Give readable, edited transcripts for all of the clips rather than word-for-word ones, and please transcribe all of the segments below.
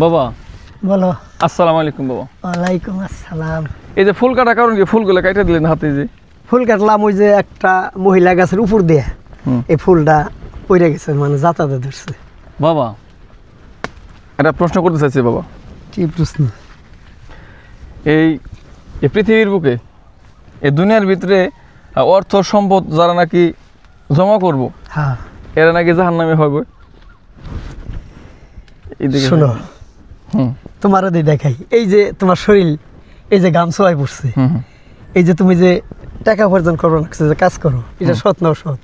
বাবা বলো। আসসালামু আলাইকুম বাবা। ওয়ালাইকুম আসসালাম। এই যে ফুল কাটার কারণ কি, ফুলগুলো কাটা দিলেন হাতে যে? ফুল কাটলাম ওই যে একটা মহিলা গাছের উপর দিয়ে এই ফুলটা পড়ে গেছে, মানে যাতায়াতে ধরছে। বাবা একটা প্রশ্ন করতে চাইছি বাবা। কি প্রশ্ন? এই এই পৃথিবীর বুকে এই দুনিয়ার ভিতরে অর্থ সম্পদ যারা নাকি জমা করব, হ্যাঁ, এরা নাকি জাহান্নামে হবে। শোনো, তোমার দেখাই, এই যে তোমার শরীর, এই যে গাম ছোঁয়ায় পড়ছে, এই যে তুমি যে টাকা উপার্জন করো লাগছে, যে কাজ করো, এটা সৎ না অসৎ?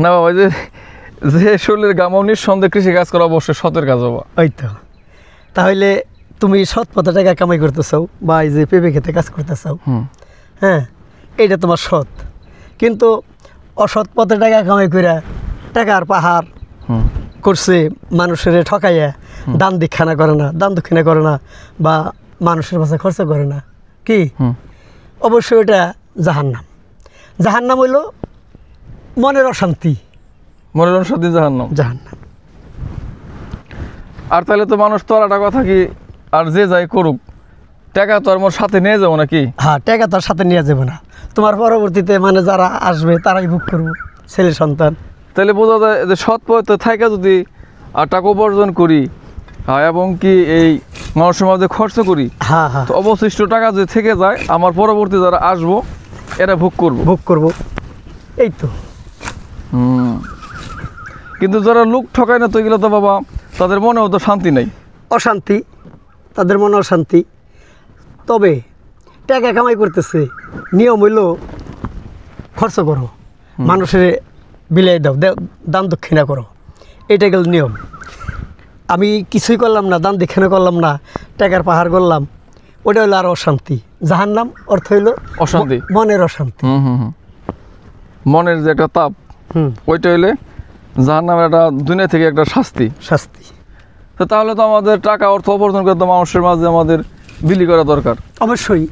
না বাবা, যে যে শরীরের গামাও নিঃসন্দেহে কৃষি কাজ করা অবশ্যই সতের কাজ বাবা। ওই তো, তাহলে তুমি সৎ পথে টাকা কামাই করতে চাও, বা এই যে পেঁপে খেতে কাজ করতে চাও, হ্যাঁ, এইটা তোমার সৎ। কিন্তু অসৎ পথে টাকা কামাই করে টাকার পাহাড় করছে, মানুষের ঠকাইয়া দান দক্ষিণা করে না, দান দক্ষিণা করে না, বা মানুষের পাশে খরচ করে না, কি অবশ্যই ওটা জাহান্নাম। জাহান্নাম হইল মনের অশান্তি, মনের অশান্তি জাহান্নাম। জাহান্নাম। আর তাহলে তো মানুষ তলাটা কথা কি, আর যে যাই করুক, টাকা তো আর মোর সাথে নিয়ে যাবো নাকি? হ্যাঁ, টাকা তার সাথে নিয়ে যাবে না, তোমার পরবর্তীতে মানে যারা আসবে তারাই ভোগ করবো, ছেলে সন্তান। তাহলে বোঝা যায় যে সৎ পথে থাকা যদি আর টাকা উপার্জন করি, এবং কি এই মানুষের মাঝে খরচ করি, হ্যাঁ হ্যাঁ, তো অবশিষ্ট টাকা যদি থেকে যায়, আমার পরবর্তী যারা আসবো এরা ভোগ করবো। ভোগ করবো, এই তো। কিন্তু যারা লোক ঠকায় না, তো এগুলো তো বাবা তাদের মনেও তো শান্তি নেই। অশান্তি, তাদের মনে অশান্তি। তবে টাকা কামাই করতেছে, নিয়ম হইল খরচ করো, মানুষের বিলাই দাও, দান দক্ষিণা করো, এটা গেল নিয়ম। আমি কিছুই করলাম না, দান দক্ষিণা করলাম না, টাকার পাহাড় করলাম, ওটা হইলো আর অশান্তি। জাহান্নাম অর্থ হইল অশান্তি, মনের অশান্তি। মনের যে একটা তাপ, ওইটা হইলে জাহান্নামের একটা দুনিয়া থেকে একটা শাস্তি। শাস্তি। তো তাহলে তো আমাদের টাকা অর্থ উপার্জন করতে মানুষের মাঝে আমাদের বিলি করা দরকার। অবশ্যই।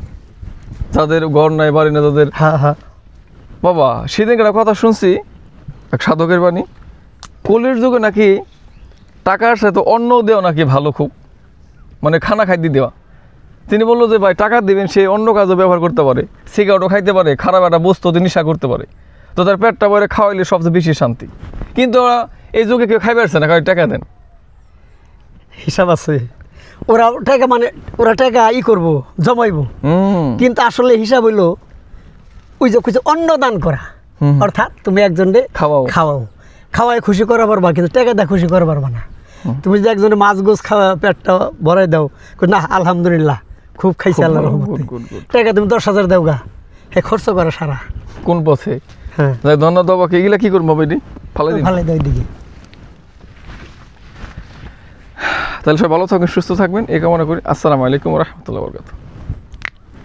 যাদের ঘর নাই, বাড়ি না, তাদের। হ্যাঁ হ্যাঁ বাবা সেদিন একটা কথা শুনছি, এক সাধকের বাণী, কলির যুগে নাকি টাকার সাথে অন্ন দেওয়া নাকি ভালো, খুব মানে খানা খাইতে দেওয়া। তিনি বললো যে ভাই টাকা দিবেন, সে অন্য কাজও ব্যবহার করতে পারে, সিগারেটও খাইতে পারে, খারাপ একটা বস্তু নেশা করতে পারে, তো তার পেটটা ভরে খাওয়াইলে সবচেয়ে বেশি শান্তি। কিন্তু ওরা এই যুগে কেউ খাইবে পারছে না, টাকা দেন। হিসাব আছে, ওরা টাকা মানে ওরা টাকা করবো, জমাইবো, কিন্তু আসলে হিসাব হইলো ওই যে কিছু অন্ন দান করা, অর্থাৎ তুমি একজনকে খাওয়াই খুশি করা পারবা, কিন্তু টাকা দিয়ে খুশি করা পারবা না। তুমি যদি একজনে মাছ গোছ খাওয়া পেটটা ভরাই দাও, না আলহামদুলিল্লাহ খুব খাইছে আল্লাহর রহমতে, টাকা তুমি 10,000 দাও গা, হ্যাঁ খরচ করা সারা কোন পথে? হ্যাঁ, ধন্যবাদ বাবাকে। এগুলা কি করবো এটি ফালাই দাও দিকে। তাহলে সব ভালো থাকবেন, সুস্থ থাকবেন, এই কামনা করি। আসসালামু আলাইকুম ওয়া রাহমাতুল্লাহি ওয়া বারাকাতুহু।